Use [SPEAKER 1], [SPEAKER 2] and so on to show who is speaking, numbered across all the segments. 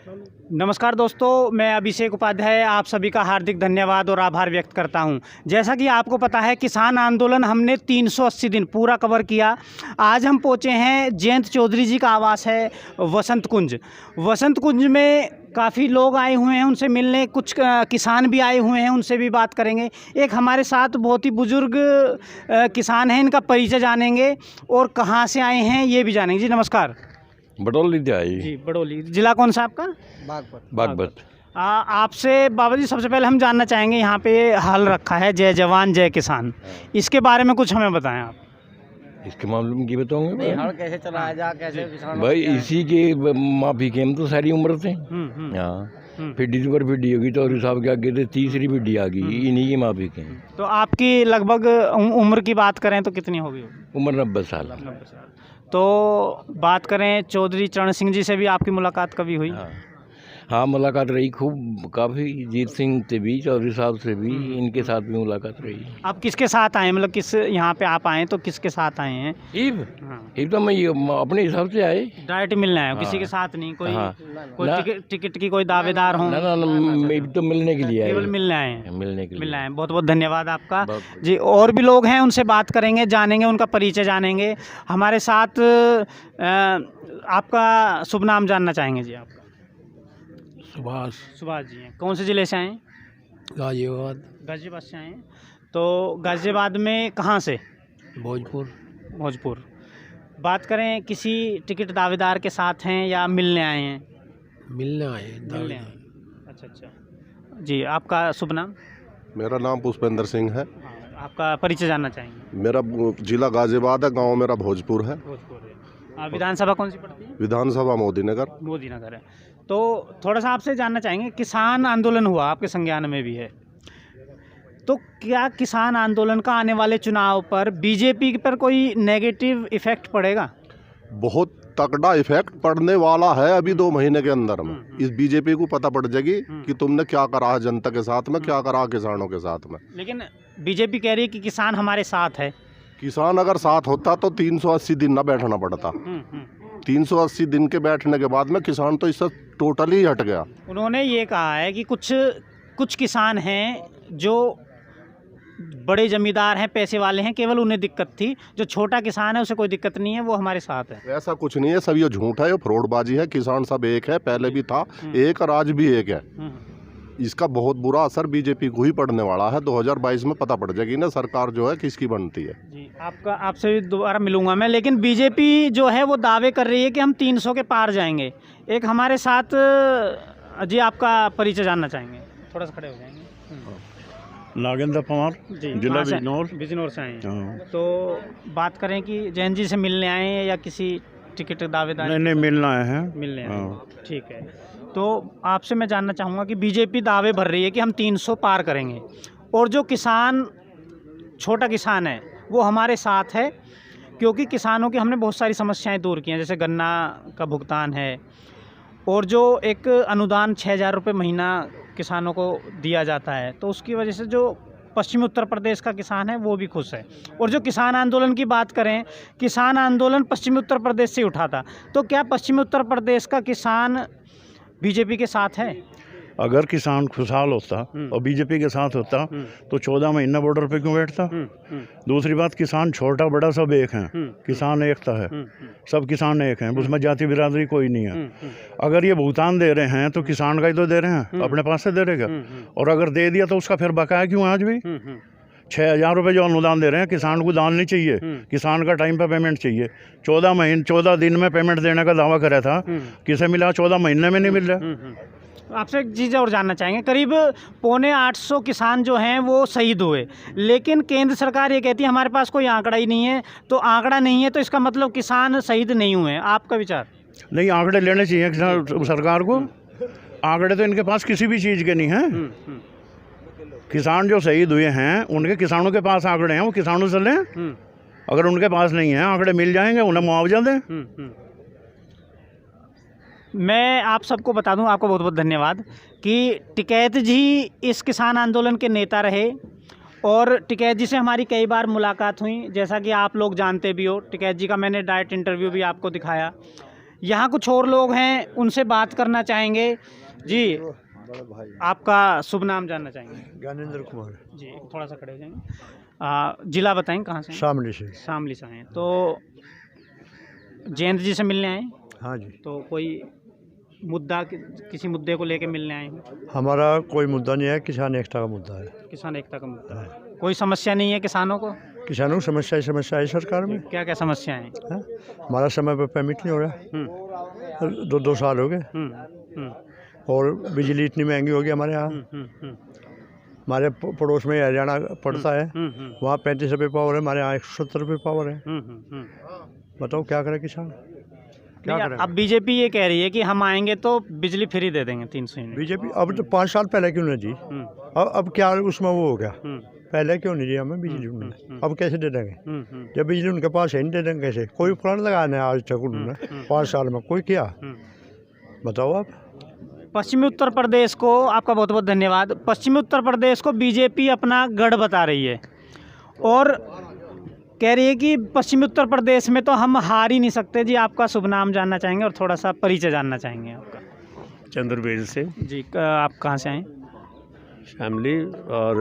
[SPEAKER 1] नमस्कार दोस्तों, मैं अभिषेक उपाध्याय आप सभी का हार्दिक धन्यवाद और आभार व्यक्त करता हूं। जैसा कि आपको पता है, किसान आंदोलन हमने 380 दिन पूरा कवर किया। आज हम पहुंचे हैं, जयंत चौधरी जी का आवास है वसंत कुंज। वसंत कुंज में काफ़ी लोग आए हुए हैं उनसे मिलने, कुछ किसान भी आए हुए हैं, उनसे भी बात करेंगे। एक हमारे साथ बहुत ही बुजुर्ग किसान हैं, इनका परिचय जानेंगे और कहाँ से आए हैं ये भी जानेंगे। जी नमस्कार।
[SPEAKER 2] बडौली से आई
[SPEAKER 1] जी बडौली। जिला कौन सा आपका?
[SPEAKER 2] बागपत।
[SPEAKER 1] आपसे बाबा जी सबसे पहले हम जानना चाहेंगे, यहाँ पे हल रखा है जय जवान जय किसान, इसके बारे में कुछ हमें बताएं आप।
[SPEAKER 2] इसके मामले में क्या बताऊंगा
[SPEAKER 3] हल कैसे चलाया जा, कैसे किसान
[SPEAKER 2] भाई? इसी के माफी के हम तो सारी उम्र थे। हाँ, फिड्डी पर फिड्डी होगी तो और साहब के आगे थे, तीसरी फिड्डी आ गई, इन्हीं की माफी के।
[SPEAKER 1] तो आपकी लगभग उम्र की बात करें तो कितनी होगी?
[SPEAKER 2] उम्र 90 साल।
[SPEAKER 1] तो बात करें चौधरी चरण सिंह जी से भी आपकी मुलाकात कभी हुई?
[SPEAKER 2] हाँ, मुलाकात रही खूब, काफ़ी। जीत सिंह से भी, चौधरी साहब से भी, इनके साथ भी मुलाकात रही।
[SPEAKER 1] आप किसके साथ आए, मतलब किस यहाँ पे आप आए तो किसके साथ आए हैं?
[SPEAKER 2] ईब तो मैं ये अपने हिसाब से आए,
[SPEAKER 1] डायरेक्ट मिलना है, किसी के साथ नहीं? कोई
[SPEAKER 2] हाँ।
[SPEAKER 1] टिकट की कोई दावेदार हो?
[SPEAKER 2] ना, ईब तो मिलने के लिए आए,
[SPEAKER 1] केवल मिलने आए हैं।
[SPEAKER 2] मिलने के लिए
[SPEAKER 1] मिलना है। बहुत बहुत धन्यवाद आपका जी। और भी लोग हैं, उनसे बात करेंगे, जानेंगे, उनका परिचय जानेंगे। हमारे साथ आपका शुभ नाम जानना चाहेंगे जी? आपका? सुभाष जी हैं। कौन से ज़िले से आए? गाज़ियाबाद से आए हैं। तो गाज़ियाबाद में कहाँ से? भोजपुर। बात करें, किसी टिकट दावेदार के साथ हैं या मिलने आए हैं?
[SPEAKER 3] मिलने आए।
[SPEAKER 1] अच्छा। जी, आपका शुभ नाम?
[SPEAKER 4] मेरा नाम पुष्पेंद्र सिंह है।
[SPEAKER 1] आपका परिचय जानना चाहेंगे?
[SPEAKER 4] मेरा जिला गाजियाबाद है, गांव मेरा भोजपुर है।
[SPEAKER 1] विधानसभा कौन सी पड़ती है?
[SPEAKER 4] विधानसभा मोदी नगर
[SPEAKER 1] है। तो थोड़ा सा आपसे जानना चाहेंगे, किसान आंदोलन हुआ, आपके संज्ञान में भी है, तो क्या किसान आंदोलन का आने वाले चुनाव पर बीजेपी पर कोई नेगेटिव इफेक्ट पड़ेगा?
[SPEAKER 4] बहुत तगड़ा इफेक्ट पड़ने वाला है। अभी 2 महीने के अंदर में इस बीजेपी को पता पड़ जाएगी कि तुमने क्या करा है जनता के साथ में, क्या करा किसानों के साथ में।
[SPEAKER 1] लेकिन बीजेपी कह रही है कि किसान हमारे साथ है।
[SPEAKER 4] किसान अगर साथ होता तो 380 दिन ना बैठना पड़ता। 380 दिन के बैठने के बाद में किसान तो इससे टोटली हट गया।
[SPEAKER 1] उन्होंने ये कहा है कि कुछ किसान हैं जो बड़े जमींदार हैं, पैसे वाले हैं, केवल उन्हें दिक्कत थी। जो छोटा किसान है उसे कोई दिक्कत नहीं है, वो हमारे साथ है।
[SPEAKER 4] ऐसा कुछ नहीं है, सब ये झूठ है, ये फ्रॉडबाजी है। किसान सब एक है, पहले भी था एक और आज भी एक है। इसका बहुत बुरा असर बीजेपी को ही पड़ने वाला है। 2022 में पता पड़ जाएगी ना सरकार जो है किसकी बनती है। जी,
[SPEAKER 1] आपसे भी दोबारा मिलूंगा मैं। लेकिन बीजेपी जो है वो दावे कर रही है कि हम 300 के पार जाएंगे। एक हमारे साथ जी, आपका परिचय जानना चाहेंगे? थोड़ा सा खड़े हो जाएंगे।
[SPEAKER 2] नागेंद्र पवार, जिला
[SPEAKER 1] बिजनौर से आए हैं। तो बात करें कि जैन जी से मिलने आए हैं या किसी टिकट दावेदार?
[SPEAKER 2] नहीं, मिलना है।
[SPEAKER 1] मिलने आए हैं। ठीक है। तो आपसे मैं जानना चाहूँगा कि बीजेपी दावे भर रही है कि हम 300 पार करेंगे, और जो किसान, छोटा किसान है, वो हमारे साथ है, क्योंकि किसानों की हमने बहुत सारी समस्याएं दूर की हैं, जैसे गन्ना का भुगतान है, और जो एक अनुदान 6,000 रुपये महीना किसानों को दिया जाता है, तो उसकी वजह से जो पश्चिमी उत्तर प्रदेश का किसान है वो भी खुश है। और जो किसान आंदोलन की बात करें, किसान आंदोलन पश्चिमी उत्तर प्रदेश से उठा था, तो क्या पश्चिमी उत्तर प्रदेश का किसान बीजेपी के साथ है?
[SPEAKER 2] अगर किसान खुशहाल होता और बीजेपी के साथ होता तो 14 महीना बॉर्डर पे क्यों बैठता? दूसरी बात, किसान छोटा बड़ा सब एक हैं, किसान एकता है, सब किसान एक हैं, उसमें जाति बिरादरी कोई नहीं है। अगर ये भुगतान दे रहे हैं तो किसान का ही तो दे रहे हैं, अपने पास से दे रहेगा। और अगर दे दिया तो उसका फिर बकाया क्यों आज भी? 6,000 रुपये जो अनुदान दे रहे हैं, किसान को दान नहीं चाहिए, किसान का टाइम पे पेमेंट चाहिए। 14 दिन में पेमेंट देने का दावा करा था, किसे मिला? 14 महीने में नहीं मिल रहा।
[SPEAKER 1] आपसे एक चीज़ और जानना चाहेंगे, करीब 750 किसान जो हैं वो शहीद हुए, लेकिन केंद्र सरकार ये कहती है हमारे पास कोई आंकड़ा ही नहीं है। तो आंकड़ा नहीं है तो इसका मतलब किसान शहीद नहीं हुए। आपका विचार?
[SPEAKER 2] नहीं, आंकड़े लेने चाहिए सरकार को। आंकड़े तो इनके पास किसी भी चीज़ के नहीं हैं। किसान जो शहीद हुए हैं उनके किसानों के पास आंकड़े हैं, वो किसानों से लें। अगर उनके पास नहीं है आंकड़े, मिल जाएंगे, उन्हें मुआवजा दें।
[SPEAKER 1] मैं आप सबको बता दूं, आपको बहुत बहुत धन्यवाद, कि टिकैत जी इस किसान आंदोलन के नेता रहे, और टिकैत जी से हमारी कई बार मुलाकात हुई, जैसा कि आप लोग जानते भी हो। टिकैत जी का मैंने डायरेक्ट इंटरव्यू भी आपको दिखाया। यहाँ कुछ और लोग हैं, उनसे बात करना चाहेंगे। जी, आपका शुभ नाम जानना चाहेंगे?
[SPEAKER 5] ज्ञानेंद्र कुमार,
[SPEAKER 1] जी, थोड़ा सा खड़े हो जाएंगे। जिला बताएं कहाँ से हैं?
[SPEAKER 5] शामली से।
[SPEAKER 1] शामली से हैं। तो जयंत जी से मिलने आए?
[SPEAKER 5] हाँ जी,
[SPEAKER 1] तो कोई मुद्दा, किसी मुद्दे को लेके मिलने आए हैं?
[SPEAKER 5] हमारा कोई मुद्दा नहीं है, किसान एकता का मुद्दा है।
[SPEAKER 1] किसान एकता का मुद्दा है। कोई समस्या नहीं है किसानों को?
[SPEAKER 5] किसानों की समस्या है सरकार में।
[SPEAKER 1] क्या क्या समस्याएं हैं?
[SPEAKER 5] हाँ? हमारा समय पर पेमेंट नहीं हो रहा, 2 साल हो गए। और बिजली इतनी महंगी हो गई हमारे यहाँ। हमारे पड़ोस में हरियाणा पड़ता है, वहाँ 35 रुपये पावर है, हमारे यहाँ 170 रुपये पावर है। बताओ क्या करे किसान, क्या करे?
[SPEAKER 1] अब बीजेपी ये कह रही है कि हम आएंगे तो बिजली फ्री दे देंगे 300 यूनिट।
[SPEAKER 5] बीजेपी अब तो 5 साल पहले क्यों नहीं दी? अब क्या उसमें वो हो गया? पहले क्यों नहीं दी हमें बिजली उन्होंने? अब कैसे दे देंगे जब बिजली उनके पास है? नहीं दे देंगे कैसे? कोई प्लान लगाना है आज तक उन्होंने 5 साल में कोई किया? बताओ आप।
[SPEAKER 1] पश्चिमी उत्तर प्रदेश को, आपका बहुत बहुत धन्यवाद। पश्चिमी उत्तर प्रदेश को बीजेपी अपना गढ़ बता रही है और कह रही है कि पश्चिमी उत्तर प्रदेश में तो हम हार ही नहीं सकते। जी, आपका शुभ नाम जानना चाहेंगे और थोड़ा सा परिचय जानना चाहेंगे आपका?
[SPEAKER 6] चंद्रवीर से।
[SPEAKER 1] जी, आप कहाँ से आए?
[SPEAKER 6] शामली, और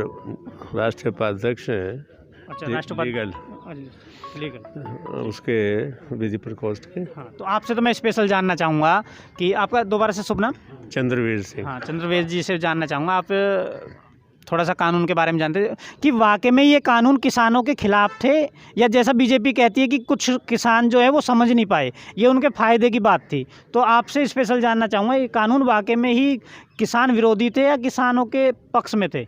[SPEAKER 6] राष्ट्रीय उपाध्यक्ष हैं।
[SPEAKER 1] अच्छा, राष्ट्रपति
[SPEAKER 6] लीगल उसके विधि प्रकोष्ठ के।
[SPEAKER 1] हाँ, तो आपसे तो मैं स्पेशल जानना चाहूँगा कि आपका दोबारा से शुभ नाम?
[SPEAKER 6] चंद्रवीर से।
[SPEAKER 1] हाँ, चंद्रवीर जी से जानना चाहूँगा, आप थोड़ा सा कानून के बारे में जानते हैं कि वाकई में ये कानून किसानों के खिलाफ थे, या जैसा बीजेपी कहती है कि कुछ किसान जो है वो समझ नहीं पाए, ये उनके फ़ायदे की बात थी? तो आपसे स्पेशल जानना चाहूँगा, ये कानून वाकई में ही किसान विरोधी थे या किसानों के पक्ष में थे?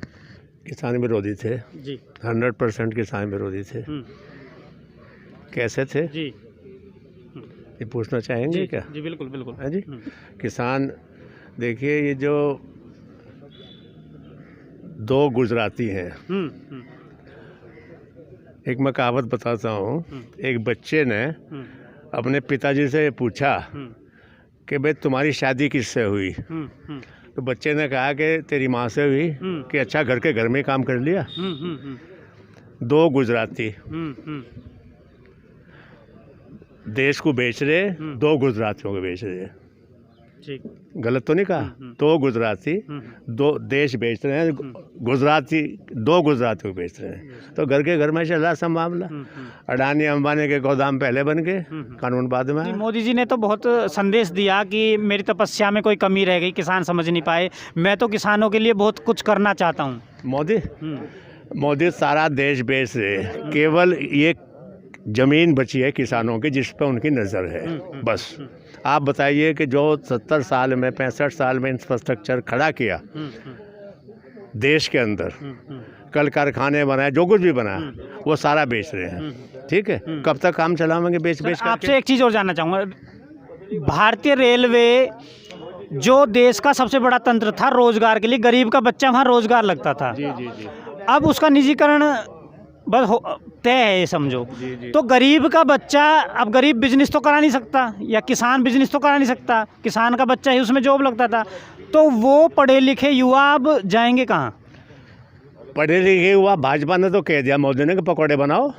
[SPEAKER 6] किसान विरोधी थे
[SPEAKER 1] जी,
[SPEAKER 6] 100% किसान विरोधी थे। कैसे थे
[SPEAKER 1] जी,
[SPEAKER 6] ये पूछना चाहेंगे क्या?
[SPEAKER 1] जी, बिल्कुल बिल्कुल।
[SPEAKER 6] है जी। किसान, देखिए, ये जो 2 गुजराती हैं, एक मैं कहावत बताता हूँ। एक बच्चे ने अपने पिताजी से पूछा कि भाई तुम्हारी शादी किससे हुई? तो बच्चे ने कहा कि तेरी माँ से हुई। कि अच्छा, घर में काम कर लिया। 2 गुजराती देश को बेच रहे, 2 गुजरातियों को बेच रहे।
[SPEAKER 1] ठीक,
[SPEAKER 6] गलत तो नहीं कहा? 2 गुजराती 2 देश बेच रहे हैं, गुजराती 2 गुजरातियों को बेच रहे हैं। तो घर में चल रहा सब मामला। अडानी अंबानी के गोदाम पहले बन गए, कानून बाद में आया।
[SPEAKER 1] मोदी जी ने तो बहुत संदेश दिया कि मेरी तपस्या में कोई कमी रह गई, किसान समझ नहीं पाए, मैं तो किसानों के लिए बहुत कुछ करना चाहता हूँ।
[SPEAKER 6] मोदी सारा देश बेच रहे, केवल ये ज़मीन बची है किसानों की जिस पर उनकी नज़र है, बस। आप बताइए कि जो 70 साल में 65 साल में इंफ्रास्ट्रक्चर खड़ा किया देश के अंदर, कल कारखाने बनाए, जो कुछ भी बनाया, वो सारा बेच रहे हैं। ठीक है, कब तक काम चलाएंगे बेच बेच करके?
[SPEAKER 1] आपसे एक चीज़ और जानना चाहूँगा, भारतीय रेलवे जो देश का सबसे बड़ा तंत्र था रोजगार के लिए, गरीब का बच्चा वहाँ रोजगार लगता था।
[SPEAKER 6] जी जी जी।
[SPEAKER 1] अब उसका निजीकरण बस तय है, ये समझो।
[SPEAKER 6] जी जी।
[SPEAKER 1] तो गरीब का बच्चा, अब गरीब बिजनेस तो करा नहीं सकता, या किसान बिजनेस तो करा नहीं सकता, किसान का बच्चा ही उसमें जॉब लगता था, तो वो पढ़े लिखे युवा अब जाएंगे कहाँ?
[SPEAKER 6] पढ़े लिखे हुआ, भाजपा ने तो कह दिया मोदी ने कि पकौड़े बनाओ।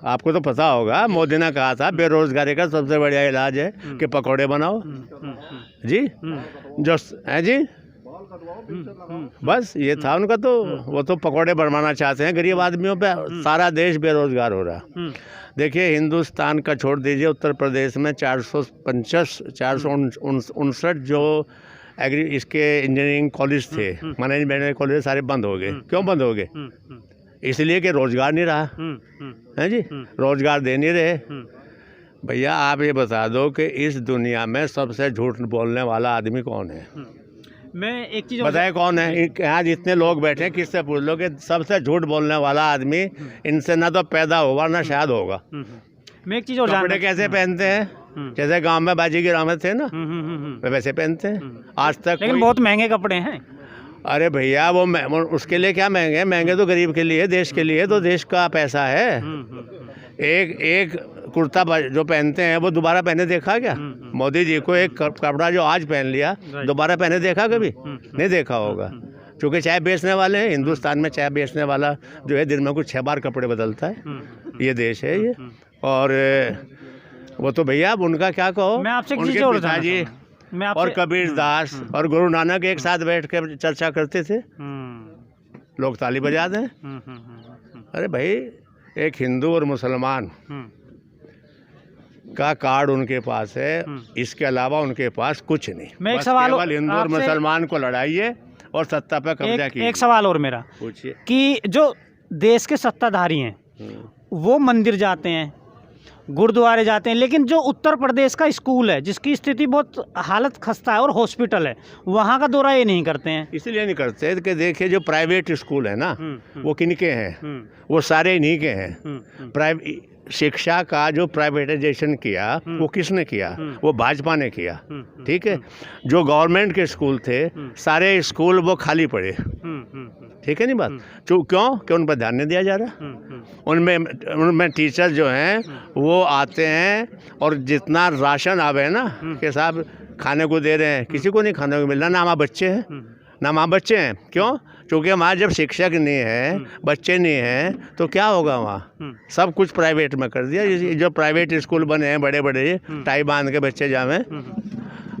[SPEAKER 6] आपको तो पता होगा, मोदी ने कहा था बेरोजगारी का सबसे बढ़िया इलाज है कि पकौड़े बनाओ। जी, जो है जी, बस ये था उनका। तो वो तो पकौड़े बनवाना चाहते हैं गरीब आदमियों पे। सारा देश बेरोजगार हो रहा। देखिए, हिंदुस्तान का छोड़ दीजिए, उत्तर प्रदेश में 459 जो इसके इंजीनियरिंग कॉलेज थे, मैनेजमेंट कॉलेज, सारे बंद हो गए। क्यों बंद हो गए? इसलिए कि रोजगार नहीं रहा है जी, रोजगार दे नहीं रहे। भैया, आप ये बता दो कि इस दुनिया में सबसे झूठ बोलने वाला आदमी कौन है?
[SPEAKER 1] मैं एक चीज़
[SPEAKER 6] बताए कौन है? यहाँ जितने लोग बैठे हैं, किससे पूछ लो कि सबसे झूठ बोलने वाला आदमी इनसे ना तो पैदा होगा ना शायद होगा।
[SPEAKER 1] मैं एक चीज़ और
[SPEAKER 6] कपड़े कैसे पहनते हैं? जैसे गांव में बाजी की रामत थे ना, वैसे पहनते हैं आज तक।
[SPEAKER 1] लेकिन बहुत महंगे कपड़े हैं।
[SPEAKER 6] अरे भैया, वो उसके लिए क्या महंगे? महंगे तो गरीब के लिए, देश के लिए, तो देश का पैसा है। एक कुर्ता जो पहनते हैं वो दोबारा पहने देखा क्या? मोदी जी को एक कपड़ा जो आज पहन लिया दोबारा पहने देखा कभी? नहीं देखा होगा। क्योंकि चाय बेचने वाले हैं, हिंदुस्तान में चाय बेचने वाला जो है दिन में कुछ 6 बार कपड़े बदलता है। ये देश है ये। और वो तो भैया अब उनका क्या कहो,
[SPEAKER 1] मैं आपसे एक चीज़
[SPEAKER 6] उनके
[SPEAKER 1] और जानना
[SPEAKER 6] पिताजी
[SPEAKER 1] चाहूँगा। मैं आपसे
[SPEAKER 6] और कबीर दास और गुरु नानक एक साथ बैठ कर चर्चा करते थे, लोग ताली बजा दें। अरे भाई, एक हिंदू और मुसलमान का कार्ड उनके पास है, इसके अलावा उनके पास कुछ नहीं।
[SPEAKER 1] मैं एक
[SPEAKER 6] बस
[SPEAKER 1] सवाल
[SPEAKER 6] केवल हिंदू और
[SPEAKER 1] आपसे-
[SPEAKER 6] मुसलमान को लड़ाइए और सत्ता पर कब्जा कीजिए।
[SPEAKER 1] एक सवाल और मेरा
[SPEAKER 6] पूछिए।
[SPEAKER 1] कि जो देश के सत्ताधारी हैं वो मंदिर जाते हैं, गुरुद्वारे जाते हैं, लेकिन जो उत्तर प्रदेश का स्कूल है जिसकी स्थिति बहुत हालत खस्ता है और हॉस्पिटल है, वहाँ का दौरा ये नहीं करते हैं।
[SPEAKER 6] इसलिए नहीं करते कि देखिए जो प्राइवेट स्कूल है ना, वो किनके हैं? वो सारे इन्हीं के हैं। प्राइवेट शिक्षा का जो प्राइवेटाइजेशन किया वो किसने किया? वो भाजपा ने किया। ठीक है। जो गवर्नमेंट के स्कूल थे सारे स्कूल वो खाली पड़े। ठीक है नहीं बात? क्यों? उन पर ध्यान नहीं दिया जा रहा। उनमें टीचर जो हैं वो आते हैं और जितना राशन आवे ना कि साहब खाने को दे रहे हैं, किसी को नहीं खाने को मिल रहा। ना हमारे बच्चे हैं, ना हमारे बच्चे हैं। क्यों? क्योंकि हमारे जब शिक्षक नहीं है, बच्चे नहीं हैं, तो क्या होगा वहाँ? सब कुछ प्राइवेट में कर दिया। जो प्राइवेट स्कूल बने हैं बड़े बड़े, टाई बांध के बच्चे जावे,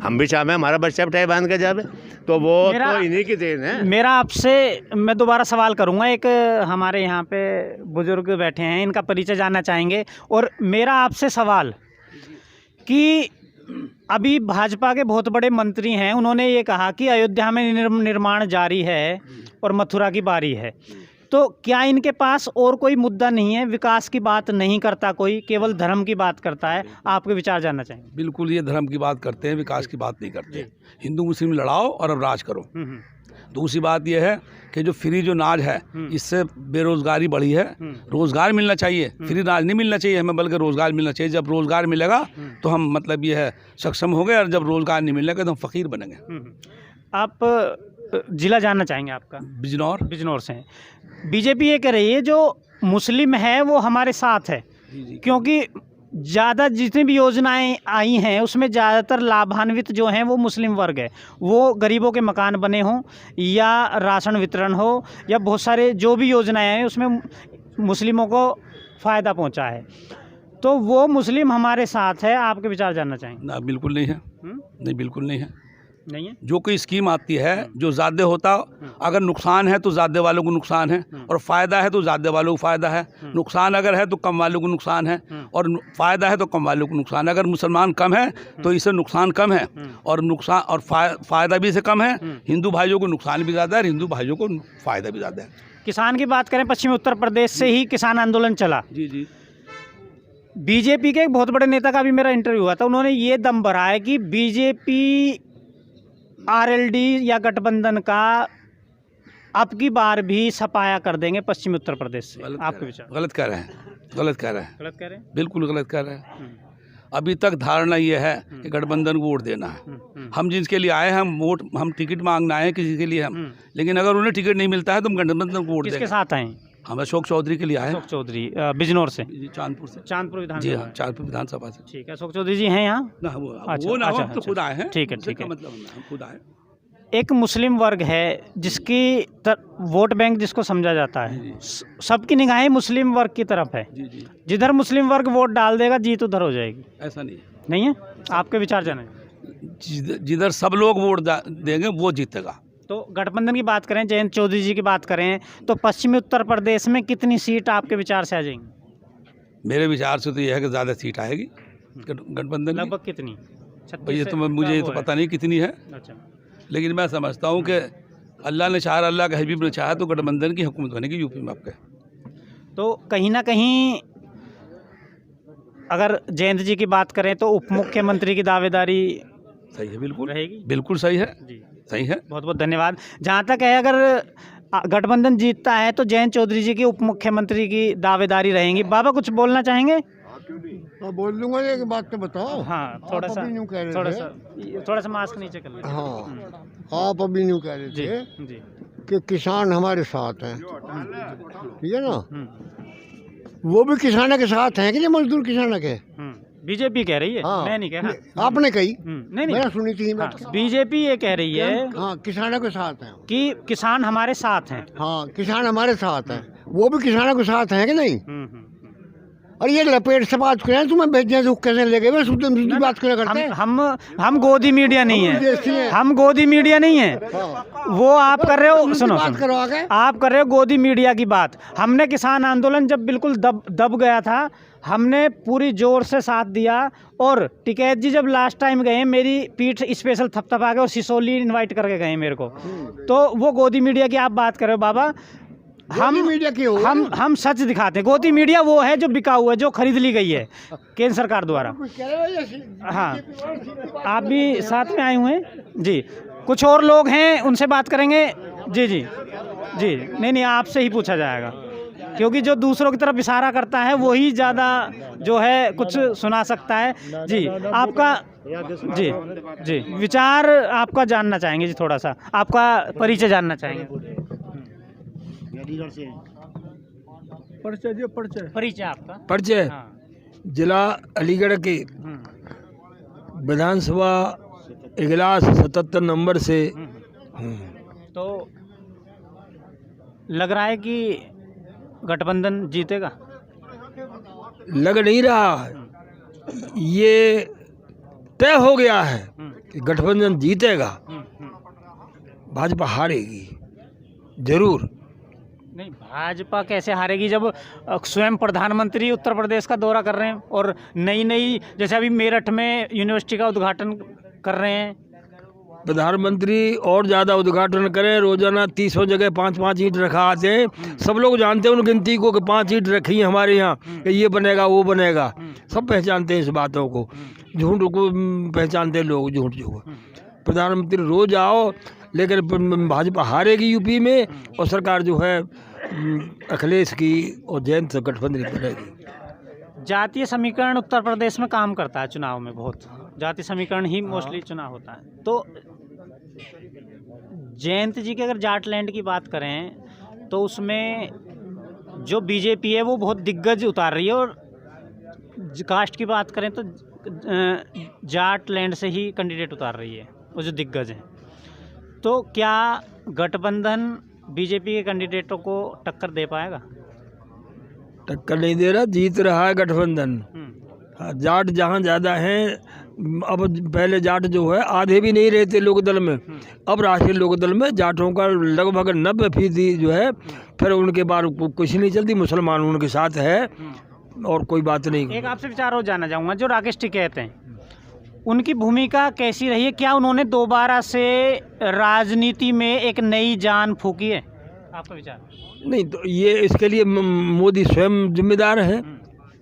[SPEAKER 6] हम भी चाहे हमारा बच्चा भी टाई बांध के जावे, तो वो तो इन्हीं की देन है।
[SPEAKER 1] मेरा आपसे मैं दोबारा सवाल करूंगा। एक हमारे यहाँ पे बुजुर्ग बैठे हैं, इनका परिचय जानना चाहेंगे। और मेरा आपसे सवाल कि अभी भाजपा के बहुत बड़े मंत्री हैं, उन्होंने ये कहा कि अयोध्या में निर्माण जारी है और मथुरा की बारी है, तो क्या इनके पास और कोई मुद्दा नहीं है? विकास की बात नहीं करता कोई, केवल धर्म की बात करता है। आपके विचार जानना चाहेंगे।
[SPEAKER 7] बिल्कुल, ये धर्म की बात करते हैं, विकास की बात नहीं करते। हिंदू मुस्लिम लड़ाओ और अब राज करो। दूसरी बात यह है कि जो फ्री जो नाज है, इससे बेरोजगारी बढ़ी है। रोजगार मिलना चाहिए, फ्री नाज नहीं मिलना चाहिए हमें, बल्कि रोजगार मिलना चाहिए। जब रोजगार मिलेगा तो हम मतलब ये है सक्षम हो गए, और जब रोजगार नहीं मिलेगा तो हम फकीर बनेंगे।
[SPEAKER 1] आप जिला जानना चाहेंगे आपका? बिजनौर से हैं। बीजेपी ये कह रही है जो मुस्लिम है वो हमारे साथ है, क्योंकि ज़्यादा जितनी भी योजनाएं आई हैं उसमें ज़्यादातर लाभान्वित जो हैं वो मुस्लिम वर्ग है। वो गरीबों के मकान बने हों या राशन वितरण हो या बहुत सारे जो भी योजनाएं हैं उसमें मुस्लिमों को फ़ायदा पहुंचा है, तो वो मुस्लिम हमारे साथ है। आपके विचार जानना चाहेंगे।
[SPEAKER 7] ना, बिल्कुल नहीं है। नहीं, बिल्कुल नहीं है।
[SPEAKER 1] नहीं है।
[SPEAKER 7] जो कोई स्कीम आती है, जो ज़्यादा होता, अगर नुकसान है तो ज़्यादा वालों को नुकसान है, और फ़ायदा है तो ज़्यादा वालों को फ़ायदा है। नुकसान अगर है तो कम वालों को नुकसान है, और फ़ायदा है तो कम वालों को नुकसान है। अगर मुसलमान कम है तो इससे नुकसान कम है, और नुकसान और फ़ायदा भी इससे कम है। हिंदू भाइयों को नुकसान भी ज़्यादा है, हिंदू भाइयों को फ़ायदा भी ज़्यादा है।
[SPEAKER 1] किसान की बात करें, पश्चिमी उत्तर प्रदेश से ही किसान आंदोलन चला।
[SPEAKER 7] जी।
[SPEAKER 1] बीजेपी के एक बहुत बड़े नेता का भी मेरा इंटरव्यू हुआ था, उन्होंने ये दम भरा है कि बीजेपी आरएलडी या गठबंधन का अब की बार भी सफाया कर देंगे पश्चिमी उत्तर प्रदेश से। आपके विचार?
[SPEAKER 7] गलत कह रहे हैं।
[SPEAKER 1] गलत कह रहे हैं।
[SPEAKER 7] बिल्कुल गलत कह रहे हैं। अभी तक धारणा ये है कि गठबंधन को वोट देना है। हम जिसके लिए आए हैं, हम टिकट मांगना है किसी के लिए हम, लेकिन अगर उन्हें टिकट नहीं मिलता है तो हम गठबंधन को वोट देंगे।
[SPEAKER 1] किसके साथ आए?
[SPEAKER 7] हम अशोक चौधरी के लिए आए।
[SPEAKER 1] अशोक चौधरी बिजनौर से,
[SPEAKER 7] चांदपुर से।
[SPEAKER 1] चांदपुर विधानसभा।
[SPEAKER 7] जी हाँ, चांदपुर विधानसभा से।
[SPEAKER 1] ठीक है। अशोक चौधरी जी हैं यहाँ
[SPEAKER 7] ना, वो तो खुद आए हैं।
[SPEAKER 1] ठीक है।
[SPEAKER 7] मतलब हम खुद आए।
[SPEAKER 1] एक मुस्लिम वर्ग है जिसकी वोट बैंक जिसको समझा जाता है, सबकी निगाहें मुस्लिम वर्ग की तरफ है। जिधर मुस्लिम वर्ग वोट डाल देगा जीत उधर हो जाएगी।
[SPEAKER 7] ऐसा नहीं है।
[SPEAKER 1] नहीं है? आपके विचार जाने।
[SPEAKER 7] जिधर सब लोग वोट देंगे वो जीतेगा।
[SPEAKER 1] तो गठबंधन की बात करें, जयंत चौधरी जी की बात करें, तो पश्चिमी उत्तर प्रदेश में कितनी सीट आपके विचार से आ जाएंगी?
[SPEAKER 7] मेरे विचार से तो यह है कि ज़्यादा सीट आएगी गठबंधन।
[SPEAKER 1] लगभग कितनी?
[SPEAKER 7] ये तो मुझे ये तो पता नहीं कितनी है।
[SPEAKER 1] अच्छा।
[SPEAKER 7] लेकिन मैं समझता हूँ कि अल्लाह ने चाहा, अल्लाह का हबीब ने चाहा तो गठबंधन की हुकूमत बनेगी यूपी में आपके।
[SPEAKER 1] तो कहीं ना कहीं अगर जयंत जी की बात करें तो उप मुख्यमंत्री की दावेदारी
[SPEAKER 7] सही है। बिल्कुल
[SPEAKER 1] रहेगी।
[SPEAKER 7] बिल्कुल सही है
[SPEAKER 1] जी।
[SPEAKER 7] सही है।
[SPEAKER 1] बहुत बहुत धन्यवाद। जहाँ तक है, अगर गठबंधन जीतता है तो जयंत चौधरी जी की उप मुख्यमंत्री की दावेदारी रहेंगी। बाबा कुछ बोलना चाहेंगे?
[SPEAKER 3] बोल लूँगा, एक बात तो बताओ।
[SPEAKER 1] हाँ, थोड़ा सा मास्क नीचे कर लीजिए।
[SPEAKER 3] हाँ, आप अभी न्यू कह रहे थे
[SPEAKER 1] जी
[SPEAKER 3] कि किसान हमारे साथ हैं, ठीक है ना? वो भी किसानों के साथ हैं कि नहीं? मजदूर किसानों के।
[SPEAKER 1] बीजेपी कह रही है।
[SPEAKER 3] हाँ,
[SPEAKER 1] मैं नहीं कह रहा।
[SPEAKER 3] आपने कही?
[SPEAKER 1] नहीं।
[SPEAKER 3] मैंने सुनी थी।
[SPEAKER 1] बीजेपी ये कह रही है
[SPEAKER 3] हाँ, किसानों के साथ हैं
[SPEAKER 1] कि किसान हमारे साथ हैं।
[SPEAKER 3] हाँ, किसान हमारे साथ हैं। वो भी किसानों के साथ हैं कि नहीं? और ये लपेट से बात करें तुम्हें भेजने से कैसे ले गए शुद्ध बात करें करते हैं।
[SPEAKER 1] हम गोदी मीडिया नहीं है, हम गोदी मीडिया नहीं है। वो आप कर रहे हो, सुनो
[SPEAKER 3] बात करो आगे।
[SPEAKER 1] आप कर रहे हो गोदी मीडिया की बात। हमने किसान आंदोलन जब बिल्कुल दब गया था, हमने पूरी जोर से साथ दिया। और टिकैत जी जब लास्ट टाइम गए, मेरी पीठ स्पेशल थपथपा के और सिसोली इनवाइट करके गए मेरे को। तो वो गोदी मीडिया की आप बात कर रहे हो बाबा। हम सच दिखाते हैं। गोदी मीडिया वो है जो बिका हुआ है, जो खरीद ली गई है केंद्र सरकार द्वारा। हाँ, आप भी साथ में आए हुए हैं जी। कुछ और लोग हैं, उनसे बात करेंगे। जी जी जी, नहीं आपसे ही पूछा जाएगा, क्योंकि जो दूसरों की तरफ इशारा करता है वही ज़्यादा जो है कुछ सुना सकता है। जी, आपका जी जी विचार आपका जानना चाहेंगे जी, थोड़ा सा आपका परिचय जानना चाहेंगे। परिचय आपका।
[SPEAKER 8] परिचय जिला अलीगढ़ के विधानसभा इजलास 77 नंबर से।
[SPEAKER 1] तो लग रहा है कि गठबंधन जीतेगा?
[SPEAKER 8] लग नहीं रहा है, ये तय हो गया है कि गठबंधन जीतेगा, भाजपा हारेगी जरूर।
[SPEAKER 1] नहीं, भाजपा कैसे हारेगी जब स्वयं प्रधानमंत्री उत्तर प्रदेश का दौरा कर रहे हैं और नई जैसे अभी मेरठ में यूनिवर्सिटी का उद्घाटन कर रहे हैं।
[SPEAKER 8] प्रधानमंत्री और ज़्यादा उद्घाटन करें, रोजाना 300 जगह 5-5 ईंट रखा आते हैं। सब लोग जानते हैं उन गिनती को कि 5 ईंट रखी है हमारे यहाँ, कि ये बनेगा वो बनेगा। सब पहचानते हैं इस बातों को, झूठ को पहचानते हैं लोग, झूठ जो प्रधानमंत्री रोज आओ, लेकिन भाजपा हारेगी यूपी में और सरकार जो है अखिलेश की और जयंत गठबंधन बनेगी।
[SPEAKER 1] जातीय समीकरण उत्तर प्रदेश में काम करता है चुनाव में, बहुत जातीय समीकरण ही मोस्टली चुनाव होता है। तो जयंत जी की अगर जाट लैंड की बात करें तो उसमें जो बीजेपी है वो बहुत दिग्गज उतार रही है, और कास्ट की बात करें तो जाट लैंड से ही कैंडिडेट उतार रही है वो जो दिग्गज हैं। तो क्या गठबंधन बीजेपी के कैंडिडेटों को टक्कर दे पाएगा?
[SPEAKER 8] टक्कर नहीं दे रहा, जीत रहा है गठबंधन। जाट जहाँ ज़्यादा हैं, अब पहले जाट जो है आधे भी नहीं रहते लोकदल में, अब राष्ट्रीय लोकदल में जाटों का लगभग 90% जो है, फिर उनके बाद कुछ नहीं चलती, मुसलमान उनके साथ है और कोई बात नहीं।
[SPEAKER 1] एक आपसे विचार और जानना चाहूँगा, जो राकेश टिकैत हैं उनकी भूमिका कैसी रही है? क्या उन्होंने दोबारा से राजनीति में एक नई जान फूकी है? आपका विचार?
[SPEAKER 8] नहीं, तो ये इसके लिए मोदी स्वयं जिम्मेदार है।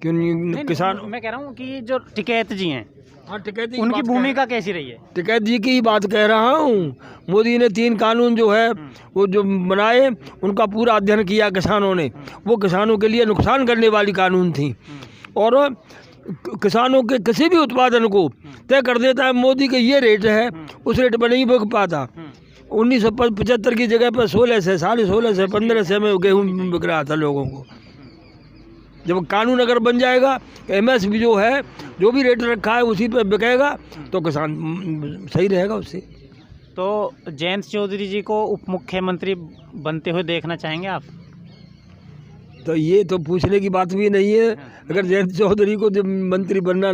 [SPEAKER 8] क्यों किसान,
[SPEAKER 1] मैं कह रहा हूँ कि जो टिकैत जी हैं,
[SPEAKER 8] हाँ, टिकैत जी
[SPEAKER 1] उनकी भूमिका कैसी रही है?
[SPEAKER 8] टिकैत जी की ही बात कह रहा हूँ। मोदी ने 3 कानून जो है वो जो बनाए, उनका पूरा अध्ययन किया किसानों ने। वो किसानों के लिए नुकसान करने वाली कानून थी और किसानों के किसी भी उत्पादन को तय कर देता है मोदी के ये रेट है, उस रेट पर नहीं बिक पाता। 1975 की जगह पर 16 से 16.5 से 15 से में गेहूँ बिक रहा था लोगों को। जब कानून अगर बन जाएगा, MSP जो है, जो भी रेट रखा है उसी पर बिकेगा, तो किसान सही रहेगा उससे।
[SPEAKER 1] तो जयंत चौधरी जी को उप मुख्यमंत्री बनते हुए देखना चाहेंगे आप?
[SPEAKER 8] तो ये तो पूछने की बात भी नहीं है। अगर जयंत चौधरी को जब मंत्री बनना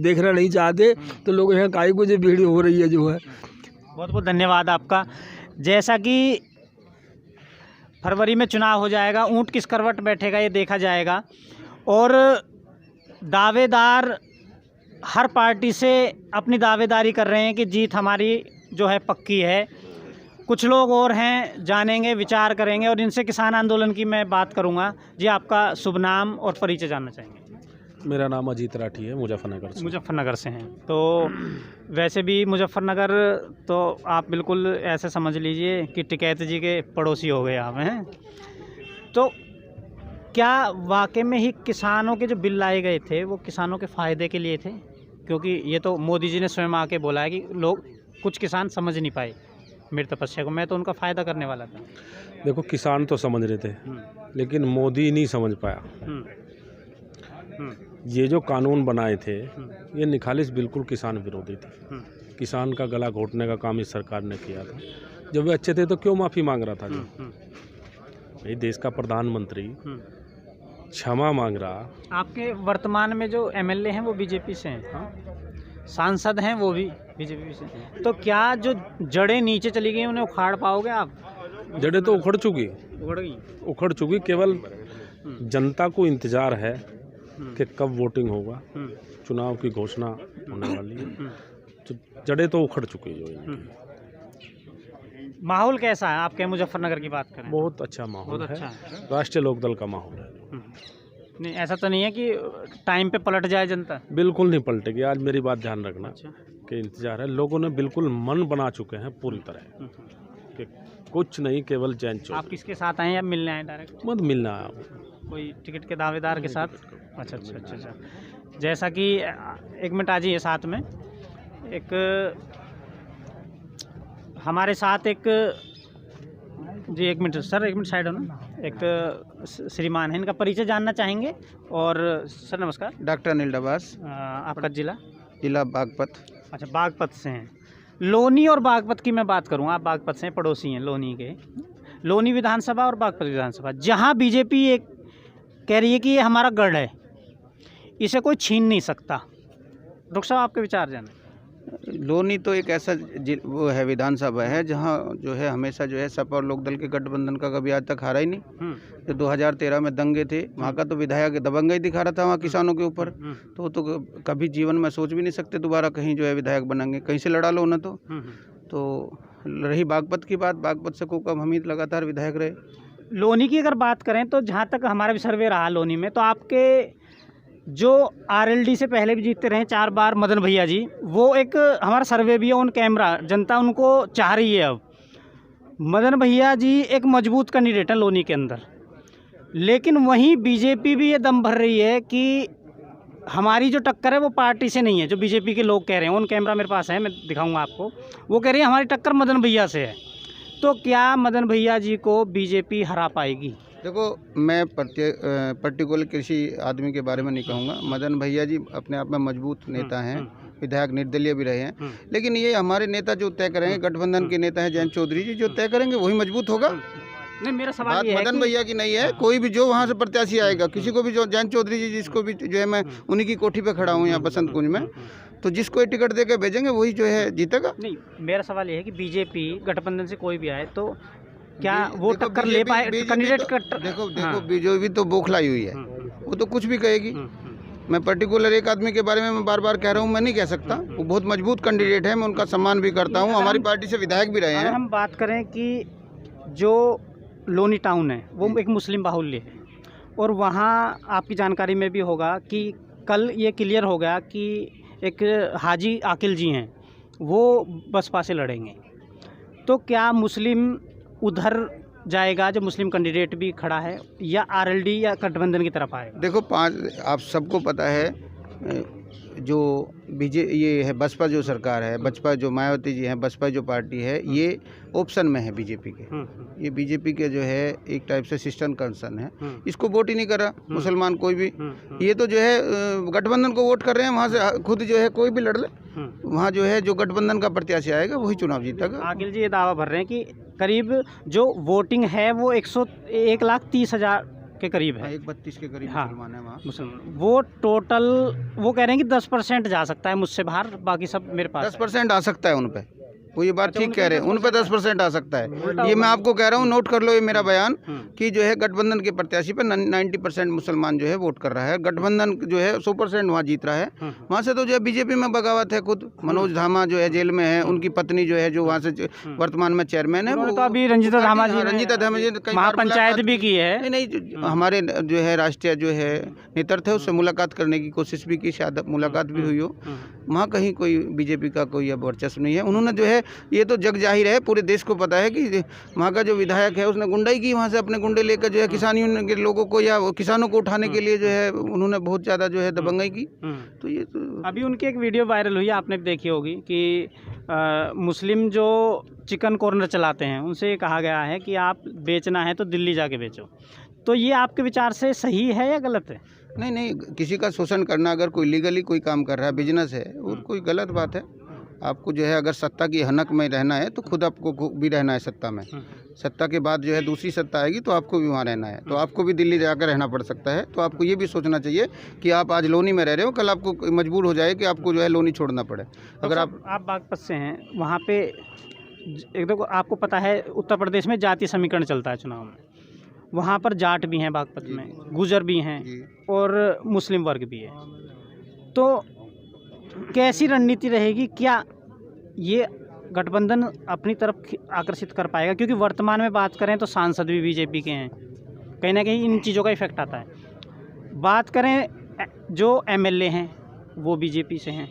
[SPEAKER 8] देखना नहीं चाहते तो लोग यहाँ काहे को जो भीड़ हो रही है जो है।
[SPEAKER 1] बहुत बहुत धन्यवाद आपका। जैसा कि फरवरी में चुनाव हो जाएगा, ऊंट किस करवट बैठेगा ये देखा जाएगा, और दावेदार हर पार्टी से अपनी दावेदारी कर रहे हैं कि जीत हमारी जो है पक्की है। कुछ लोग और हैं, जानेंगे, विचार करेंगे, और इनसे किसान आंदोलन की मैं बात करूंगा। जी, आपका शुभ नाम और परिचय जानना चाहेंगे?
[SPEAKER 9] मेरा नाम अजीत राठी है, मुजफ्फरनगर से।
[SPEAKER 1] मुजफ्फरनगर से हैं। तो वैसे भी मुजफ्फरनगर तो आप बिल्कुल ऐसे समझ लीजिए कि टिकैत जी के पड़ोसी हो गए आप हैं। तो क्या वाकई में ही किसानों के जो बिल लाए गए थे वो किसानों के फ़ायदे के लिए थे? क्योंकि ये तो मोदी जी ने स्वयं आके बोला है कि लोग, कुछ किसान समझ नहीं पाए मेरी तपस्या को, मैं तो उनका फ़ायदा करने वाला था।
[SPEAKER 9] देखो, किसान तो समझ रहे थे, लेकिन मोदी नहीं समझ पाया। ये जो कानून बनाए थे ये निखालिस बिल्कुल किसान विरोधी थे। किसान का गला घोटने का काम इस सरकार ने किया था। जब वे अच्छे थे तो क्यों माफ़ी मांग रहा था? जो भाई देश का प्रधानमंत्री क्षमा मांग रहा।
[SPEAKER 1] आपके वर्तमान में जो एमएलए हैं वो बीजेपी से हैं, हाँ? सांसद हैं वो भी बीजेपी से हैं। तो क्या जो जड़ें नीचे चली गई उन्हें उखाड़ पाओगे आप?
[SPEAKER 9] जड़ें तो उखड़
[SPEAKER 1] उखड़ गई।
[SPEAKER 9] केवल जनता को इंतजार है कि कब वोटिंग होगा, चुनाव की घोषणा होने वाली है, तो जड़ें तो उखड़ चुकी है।
[SPEAKER 1] माहौल कैसा है आपके मुजफ्फरनगर की बात करें?
[SPEAKER 9] बहुत अच्छा माहौल
[SPEAKER 1] बहुत
[SPEAKER 9] है,
[SPEAKER 1] अच्छा है।
[SPEAKER 9] राष्ट्रीय लोकदल का माहौल है।
[SPEAKER 1] नहीं, ऐसा तो नहीं है कि टाइम पे पलट जाए जनता?
[SPEAKER 9] बिल्कुल नहीं पलटेगी। आज मेरी बात ध्यान रखना
[SPEAKER 1] अच्छा।
[SPEAKER 9] कि इंतजार है, लोगों ने बिल्कुल मन बना चुके हैं पूरी तरह कि कुछ नहीं, केवल जैन
[SPEAKER 1] आप
[SPEAKER 9] चौधरी।
[SPEAKER 1] किसके साथ आए हैं या मिलने आए डायरेक्ट?
[SPEAKER 9] मत मिलना आया हूँ।
[SPEAKER 1] कोई टिकट के दावेदार के साथ? अच्छा। जैसा कि एक मिनट आ जाइए साथ में, एक हमारे साथ एक जी, एक मिनट सर, एक मिनट साइड हो ना। एक श्रीमान है, इनका परिचय जानना चाहेंगे। और सर नमस्कार।
[SPEAKER 10] डॉक्टर अनिल डबास,
[SPEAKER 1] आपका जिला?
[SPEAKER 10] जिला बागपत।
[SPEAKER 1] अच्छा, बागपत से हैं। लोनी और बागपत की मैं बात करूँ, आप बागपत से हैं, पड़ोसी हैं लोनी के। लोनी विधानसभा और बागपत विधानसभा, जहाँ बीजेपी एक कह रही है कि ये हमारा गढ़ है, इसे कोई छीन नहीं सकता। डॉक्टर साहब आपके विचार जाने।
[SPEAKER 10] लोनी तो एक ऐसा वो है, विधानसभा है जहाँ जो है हमेशा जो है सपा और लोकदल के गठबंधन का कभी आज तक हारा ही नहीं। जो 2013 में दंगे थे, वहाँ का तो विधायक दबंगा ही दिखा रहा था वहाँ किसानों के ऊपर। तो कभी जीवन में सोच भी नहीं सकते दोबारा कहीं जो है विधायक बनेंगे, कहीं से लड़ा लो ना। तो रही बागपत की बात, बागपत से कोकम हमीद लगातार विधायक रहे।
[SPEAKER 1] लोनी की अगर बात करें तो जहाँ तक हमारा भी सर्वे रहा लोनी में, तो आपके जो आरएलडी से पहले भी जीतते रहे 4 बार मदन भैया जी, वो एक हमारा सर्वे भी है ऑन कैमरा, जनता उनको चाह रही है। अब मदन भैया जी एक मजबूत कैंडिडेट है लोनी के अंदर, लेकिन वहीं बीजेपी भी ये दम भर रही है कि हमारी जो टक्कर है वो पार्टी से नहीं है। जो बीजेपी के लोग कह रहे हैं, ऑन कैमरा मेरे पास है, मैं दिखाऊंगा आपको, वो कह रही है हमारी टक्कर मदन भैया से है। तो क्या मदन भैया जी को बीजेपी हरा पाएगी?
[SPEAKER 10] देखो, मैं पर्टिकुलर किसी आदमी के बारे में नहीं कहूँगा। मदन भैया जी अपने आप में मजबूत नेता हैं, विधायक निर्दलीय भी रहे हैं, लेकिन ये हमारे नेता जो तय करेंगे, गठबंधन के नेता हैं जयंत चौधरी जी, जो तय करेंगे वही मजबूत होगा।
[SPEAKER 1] नहीं, मेरा सवाल
[SPEAKER 10] बात
[SPEAKER 1] ये है
[SPEAKER 10] मदन
[SPEAKER 1] कि
[SPEAKER 10] भैया की नहीं है, कोई भी जो वहाँ से प्रत्याशी आएगा, किसी को भी, जो जयंत चौधरी जी जिसको भी जो है, मैं उन्हीं की कोठी पे खड़ा हूँ यहाँ बसंत कुंज में, तो जिसको टिकट दे के भेजेंगे वही जो है जीतेगा।
[SPEAKER 1] नहीं, मेरा सवाल ये है कि बीजेपी गठबंधन से कोई भी आए तो क्या वो टक्कर ले पाए कैंडिडेट का?
[SPEAKER 10] देखो बीजेपी तो बौखलाई हुई है, वो तो कुछ भी कहेगी। मैं पर्टिकुलर एक आदमी के बारे में मैं बार बार कह रहा हूँ, मैं नहीं कह सकता। वो बहुत मजबूत कैंडिडेट है, मैं उनका सम्मान भी करता हूँ, हमारी पार्टी से विधायक भी रहे हैं।
[SPEAKER 1] हम बात करें कि जो लोनी टाउन है वो एक मुस्लिम बाहुल्य है, और वहाँ आपकी जानकारी में भी होगा कि कल ये क्लियर हो गया कि एक हाजी आकिल जी हैं, वो बसपा से लड़ेंगे। तो क्या मुस्लिम उधर जाएगा जो मुस्लिम कैंडिडेट भी खड़ा है, या आरएलडी या गठबंधन की तरफ आएगा?
[SPEAKER 10] देखो, आप सबको पता है जो ये है बसपा जो सरकार है, बसपा जो मायावती जी हैं, बसपा जो पार्टी है, ये ऑप्शन में है बीजेपी के। ये बीजेपी के जो है एक टाइप से सिस्टम कंसर्न है, इसको वोट ही नहीं कर रहा मुसलमान कोई भी। ये तो जो है गठबंधन को वोट कर रहे हैं, वहाँ से खुद जो है कोई भी लड़ ले, वहाँ जो है जो गठबंधन का प्रत्याशी आएगा वही चुनाव जीतेगा।
[SPEAKER 1] आकिल जी ये दावा भर रहे हैं कि करीब जो वोटिंग है वो 1,30,000 के करीब है,
[SPEAKER 10] 132 के करीब
[SPEAKER 1] हाँ,
[SPEAKER 10] मुसलमान है वहाँ।
[SPEAKER 1] मुसलमान वो टोटल, वो कह रहे हैं कि 10% जा सकता है मुझसे बाहर, बाकी सब मेरे पास
[SPEAKER 10] 10% आ सकता है उन पे। वो ये बात ठीक कह रहे हैं, उन पे 10% आ सकता है। ये मैं आपको कह रहा हूँ, नोट कर लो ये मेरा बयान, कि जो है गठबंधन के प्रत्याशी पे 90% मुसलमान जो है वोट कर रहा है। गठबंधन जो है 100% वहाँ जीत रहा है। वहाँ से तो जो है बीजेपी में बगावत है। खुद मनोज धामा जो है जेल में है, उनकी पत्नी जो है जो वहाँ से वर्तमान में चेयरमैन है,
[SPEAKER 1] तो अभी रंजीता धामा जी महापंचायत भी की है।
[SPEAKER 10] नहीं, हमारे जो है राष्ट्रीय जो है नेतृत्व है, उससे मुलाकात करने की कोशिश भी की, शायद मुलाकात भी हुई हो। वहाँ कहीं कोई बीजेपी का कोई अब वर्चस्व नहीं है। उन्होंने जो है, ये तो जग जाहिर है, पूरे देश को पता है कि वहाँ का जो विधायक है उसने गुंडाई की, वहाँ से अपने गुंडे लेकर जो है किसानियों के लोगों को या किसानों को उठाने के लिए जो है उन्होंने बहुत ज़्यादा जो है दबंगाई की। तो ये तो
[SPEAKER 1] अभी उनकी एक वीडियो वायरल हुई, आपने भी देखी होगी, कि मुस्लिम जो चिकन कॉर्नर चलाते हैं उनसे ये कहा गया है कि आप बेचना है तो दिल्ली जाके बेचो। तो ये आपके विचार से सही है या गलत है?
[SPEAKER 10] नहीं, किसी का शोषण करना, अगर कोई लीगली कोई काम कर रहा है, बिजनेस है, और कोई गलत बात है। आपको जो है अगर सत्ता की हनक में रहना है तो खुद आपको भी रहना है सत्ता में। सत्ता के बाद जो है दूसरी सत्ता आएगी तो आपको भी वहाँ रहना है, तो आपको भी दिल्ली जाकर रहना पड़ सकता है। तो आपको ये भी सोचना चाहिए कि आप आज लोनी में रह रहे हो, कल आपको मजबूर हो जाए कि आपको जो है लोनी छोड़ना पड़े। अगर आप
[SPEAKER 1] बागपत से हैं, वहाँ पे एक तो आपको पता है उत्तर प्रदेश में जातीय समीकरण चलता है चुनाव में। वहाँ पर जाट भी हैं बागपत में, गुजर भी हैं और मुस्लिम वर्ग भी है। तो कैसी रणनीति रहेगी? क्या ये गठबंधन अपनी तरफ आकर्षित कर पाएगा? क्योंकि वर्तमान में बात करें तो सांसद भी बीजेपी के हैं, कहीं ना कहीं इन चीज़ों का इफेक्ट आता है। बात करें जो एमएलए हैं वो बीजेपी से हैं,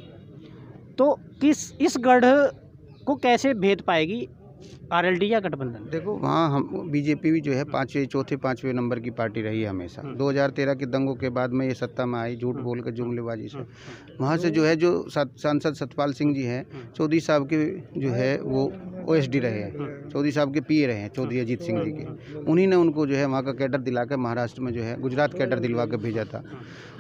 [SPEAKER 1] तो इस गढ़ को कैसे भेद पाएगी आरएलडी या गठबंधन?
[SPEAKER 10] देखो, वहाँ हम बीजेपी भी जो है पाँचवें नंबर की पार्टी रही है हमेशा। 2013 के दंगों के बाद में ये सत्ता में आई, झूठ बोल कर जुमलेबाजी से। वहाँ से जो है जो सांसद सतपाल सिंह जी हैं, चौधरी साहब के जो है वो ओएसडी रहे हैं, चौधरी साहब के पीए रहे हैं, चौधरी अजीत सिंह जी के। उन्हीं ने उनको जो है वहाँ का कैडर दिलाकर महाराष्ट्र में जो है गुजरात कैडर दिलवा कर भेजा था।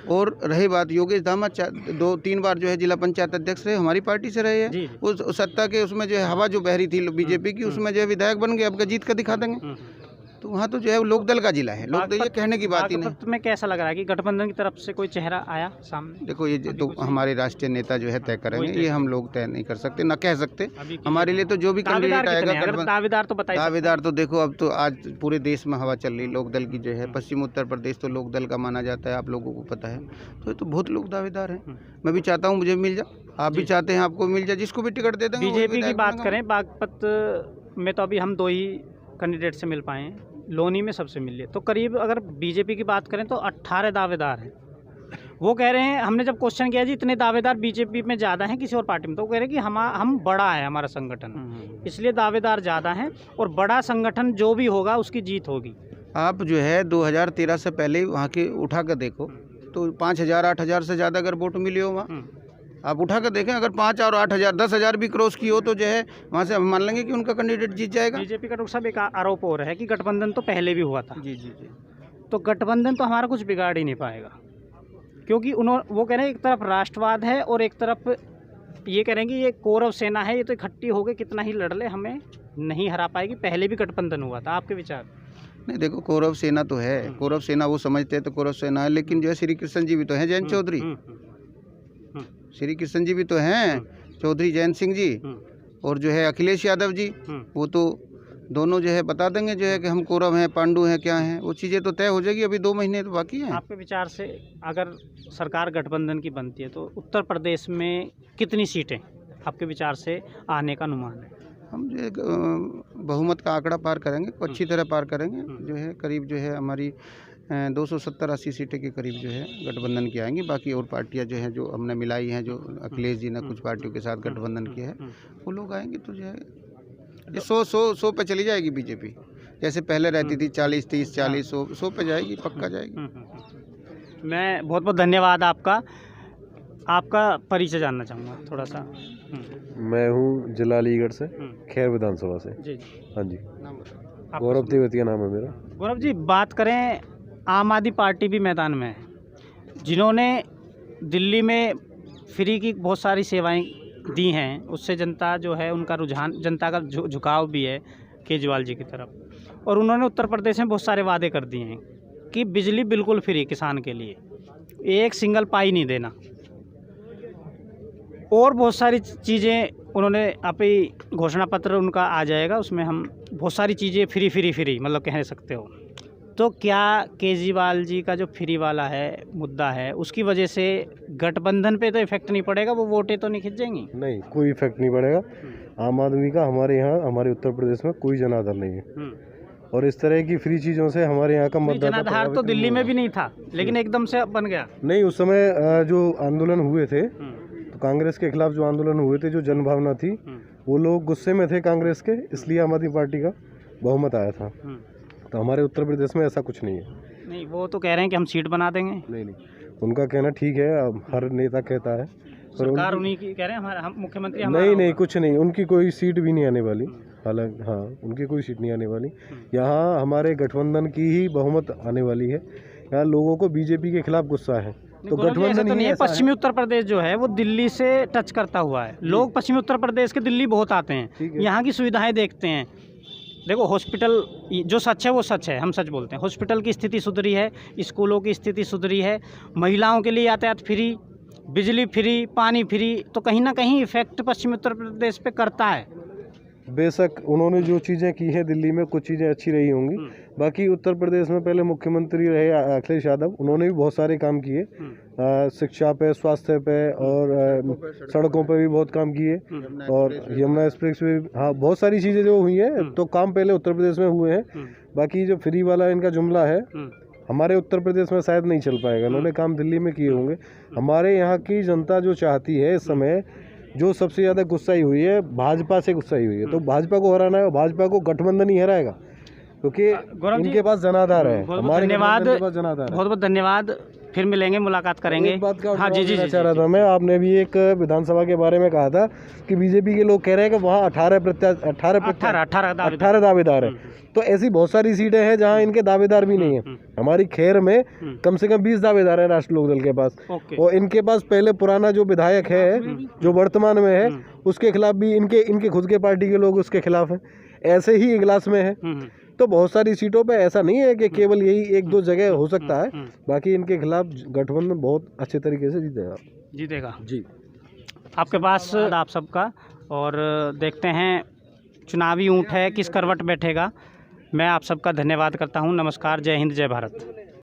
[SPEAKER 10] और रही बात योगेश धामा, 2-3 बार जो है जिला पंचायत अध्यक्ष रहे, हमारी पार्टी से रहे हैं। उस सत्ता के उसमें जो है हवा जो बहरी थी बीजेपी की, उसमें जो है विधायक बन गए, आपका जीत कर दिखा देंगे। तो वहाँ तो जो है लोकदल का जिला है, लोकदल, ये कहने की बात ही नहीं।
[SPEAKER 1] तुम्हें कैसा लग रहा है कि गठबंधन की तरफ से कोई चेहरा आया सामने?
[SPEAKER 10] देखो, ये तो हमारे राष्ट्रीय नेता जो है तय करेंगे, ये हम लोग तय नहीं कर सकते, ना कह सकते। हमारे लिए तो जो भी कैंडिडेट आएगा,
[SPEAKER 1] दावेदार तो बताइए।
[SPEAKER 10] दावेदार तो देखो, अब तो आज पूरे देश में हवा चल रही लोकदल की जो है। पश्चिम उत्तर प्रदेश तो लोकदल का माना जाता है, आप लोगों को पता है। तो ये तो बहुत लोग दावेदार हैं। मैं भी चाहता हूँ मुझे मिल जाए, आप भी चाहते हैं आपको मिल जाए, जिसको भी टिकट दे देंगे।
[SPEAKER 1] बीजेपी की बात करें, बागपत में तो अभी हम 2 ही कैंडिडेट से मिल पाए हैं, लोनी में सबसे मिल लिए। तो करीब अगर बीजेपी की बात करें तो 18 दावेदार हैं। वो कह रहे हैं, हमने जब क्वेश्चन किया जी इतने दावेदार बीजेपी में ज़्यादा हैं किसी और पार्टी में, तो वो कह रहे हैं कि हम बड़ा है हमारा संगठन, इसलिए दावेदार ज़्यादा हैं और बड़ा संगठन जो भी होगा उसकी जीत होगी।
[SPEAKER 10] आप जो है 2013 से पहले वहाँ के उठा कर देखो तो 5,000-8,000 से ज़्यादा अगर वोट मिले हो वहाँ, आप उठा कर देखें। अगर 5 और 8,000 10,000 भी क्रॉस की हो तो जो है वहाँ से हम मान लेंगे कि उनका कैंडिडेट जीत जाएगा।
[SPEAKER 1] बीजेपी का डॉक्टर साहब एक आरोप हो रहा है कि गठबंधन तो पहले भी हुआ था।
[SPEAKER 10] जी जी जी।
[SPEAKER 1] तो गठबंधन तो हमारा कुछ बिगाड़ ही नहीं पाएगा, क्योंकि वो कह रहे हैं एक तरफ राष्ट्रवाद है और एक तरफ ये कह रहे हैं कि ये कौरव सेना है, ये तो इकट्ठी हो गए कितना ही लड़ ले हमें नहीं हरा पाएगी। पहले भी गठबंधन हुआ था, आपके विचार?
[SPEAKER 10] नहीं, देखो, कौरव सेना तो है, कौरव सेना वो समझते हैं तो कौरव सेना है, लेकिन जो है श्री कृष्ण जी भी तो हैं, जयंत चौधरी, श्री कृष्ण जी भी तो हैं, चौधरी जयंत सिंह जी, और जो है अखिलेश यादव जी, वो तो दोनों जो है बता देंगे जो है कि हम कौरव हैं, पांडु हैं, क्या हैं, वो चीज़ें तो तय हो जाएगी। अभी 2 महीने तो बाकी हैं।
[SPEAKER 1] आपके विचार से अगर सरकार गठबंधन की बनती है तो उत्तर प्रदेश में कितनी सीटें आपके विचार से आने का अनुमान है?
[SPEAKER 10] हम जो है बहुमत का आंकड़ा पार करेंगे, अच्छी तरह पार करेंगे। जो है करीब जो है हमारी 270-80 सीटें के करीब जो है गठबंधन की आएंगी। बाकी और पार्टियां जो हैं जो हमने मिलाई हैं, जो अखिलेश जी ने कुछ पार्टियों के साथ गठबंधन किया है, वो लोग आएंगे तो जो है ये 100 पे चली जाएगी बीजेपी। जैसे पहले रहती थी 40-30, 40-100 पे जाएगी, पक्का जाएगी।
[SPEAKER 1] मैं बहुत बहुत धन्यवाद आपका परिचय जानना चाहूँगा थोड़ा सा।
[SPEAKER 11] मैं हूँ जिला अलीगढ़ से, खैर विधानसभा से।
[SPEAKER 1] जी
[SPEAKER 11] हाँ जी, गौरव तेवतिया नाम है मेरा।
[SPEAKER 1] गौरव जी, बात करें आम आदमी पार्टी भी मैदान में है, जिन्होंने दिल्ली में फ्री की बहुत सारी सेवाएं दी हैं, उससे जनता जो है उनका रुझान, जनता का झुकाव भी है केजरीवाल जी की तरफ। और उन्होंने उत्तर प्रदेश में बहुत सारे वादे कर दिए हैं कि बिजली बिल्कुल फ्री किसान के लिए, एक सिंगल पाई नहीं देना, और बहुत सारी चीज़ें उन्होंने अभी घोषणा पत्र उनका आ जाएगा, उसमें हम बहुत सारी चीज़ें फ्री मतलब कह सकते हो। तो क्या केजरीवाल जी का जो फ्री वाला है मुद्दा है, उसकी वजह से गठबंधन पे तो इफेक्ट नहीं पड़ेगा, वो वोटें तो नहीं खिंच जाएंगी?
[SPEAKER 11] नहीं, कोई इफेक्ट नहीं पड़ेगा। आम आदमी का हमारे यहाँ, हमारे उत्तर प्रदेश में कोई जनाधार नहीं है, और इस तरह की फ्री चीज़ों से हमारे यहाँ का मतदाता
[SPEAKER 1] जनाधार तो दिल्ली में भी नहीं था, लेकिन एकदम से बन गया।
[SPEAKER 11] नहीं, उस समय जो आंदोलन हुए थे, तो कांग्रेस के खिलाफ जो आंदोलन हुए थे, जो जनभावना थी, वो लोग गुस्से में थे कांग्रेस के, इसलिए आम आदमी पार्टी का बहुमत आया था। तो हमारे उत्तर प्रदेश में ऐसा कुछ नहीं है।
[SPEAKER 1] नहीं, वो तो कह रहे हैं कि हम सीट बना देंगे।
[SPEAKER 11] नहीं, उनका कहना ठीक है, अब हर नेता कहता है, पर
[SPEAKER 1] सरकार उन्हीं की कह रहे हैं, हम मुख्यमंत्री
[SPEAKER 11] नहीं, कुछ नहीं, उनकी कोई सीट भी नहीं आने वाली। हालांकि हाँ, उनकी कोई सीट नहीं आने वाली। यहाँ हमारे गठबंधन की ही बहुमत आने वाली है। यहाँ लोगों को बीजेपी के खिलाफ गुस्सा है, तो
[SPEAKER 1] गौरव जी, ऐसा
[SPEAKER 11] गठबंधन
[SPEAKER 1] तो
[SPEAKER 11] ही
[SPEAKER 1] नहीं है।
[SPEAKER 11] ऐसा
[SPEAKER 1] पश्चिमी उत्तर प्रदेश जो है वो दिल्ली से टच करता हुआ है। लोग पश्चिमी उत्तर प्रदेश के दिल्ली बहुत आते
[SPEAKER 11] ठीक
[SPEAKER 1] हैं,
[SPEAKER 11] है।
[SPEAKER 1] यहाँ की सुविधाएं देखते हैं। देखो हॉस्पिटल जो सच है वो सच है, हम सच बोलते हैं। हॉस्पिटल की स्थिति सुधरी है, स्कूलों की स्थिति सुधरी है, महिलाओं के लिए यातायात फ्री, बिजली फ्री, पानी फ्री, तो कहीं ना कहीं इफेक्ट पश्चिमी उत्तर प्रदेश पे करता है।
[SPEAKER 11] बेशक उन्होंने जो चीज़ें की हैं दिल्ली में कुछ चीज़ें अच्छी रही होंगी, बाकी उत्तर प्रदेश में पहले मुख्यमंत्री रहे अखिलेश यादव, उन्होंने भी बहुत सारे काम किए, शिक्षा पे, स्वास्थ्य पे और सड़कों पे भी बहुत काम किए, और यमुना एक्सप्रेस पे भी, हाँ बहुत सारी चीज़ें जो हुई हैं तो काम पहले उत्तर प्रदेश में हुए हैं। बाकी जो फ्री वाला इनका जुमला है हमारे उत्तर प्रदेश में शायद नहीं चल पाएगा, उन्होंने काम दिल्ली में किए होंगे। हमारे यहाँ की जनता जो चाहती है इस समय, जो सबसे ज़्यादा गुस्साई हुई है भाजपा से गुस्साई हुई है, तो भाजपा को हराना है और भाजपा को गठबंधन ही हराएगा, क्योंकि इनके पास जनाधार है। हमारे
[SPEAKER 1] धन्यवाद,
[SPEAKER 11] गठबंधन के पास जनाधार है।
[SPEAKER 1] बहुत बहुत धन्यवाद, फिर मिलेंगे, मुलाकात करेंगे।
[SPEAKER 11] एक बात का
[SPEAKER 1] हाँ जी जी
[SPEAKER 11] देना
[SPEAKER 1] जी,
[SPEAKER 11] चाह रहा था मैं, आपने भी एक विधानसभा के बारे में कहा था कि बीजेपी के लोग कह रहे हैं कि वहाँ 18 दावेदार हैं, तो ऐसी बहुत सारी सीटें हैं जहाँ इनके दावेदार भी नहीं है। हमारी खैर में कम से कम 20 दावेदार हैं राष्ट्र लोकदल के पास, और इनके पास पहले पुराना जो विधायक है जो वर्तमान में है उसके खिलाफ भी इनके खुद के पार्टी के लोग उसके खिलाफ हैं, ऐसे ही इगलास में है। तो बहुत सारी सीटों पे ऐसा नहीं है कि केवल यही एक दो जगह हो सकता है, बाकी इनके खिलाफ गठबंधन बहुत अच्छे तरीके से जीतेगा जी।
[SPEAKER 1] आपके पास आप सबका, और देखते हैं चुनावी ऊँट है किस करवट बैठेगा। मैं आप सबका धन्यवाद करता हूँ। नमस्कार, जय हिंद, जय भारत।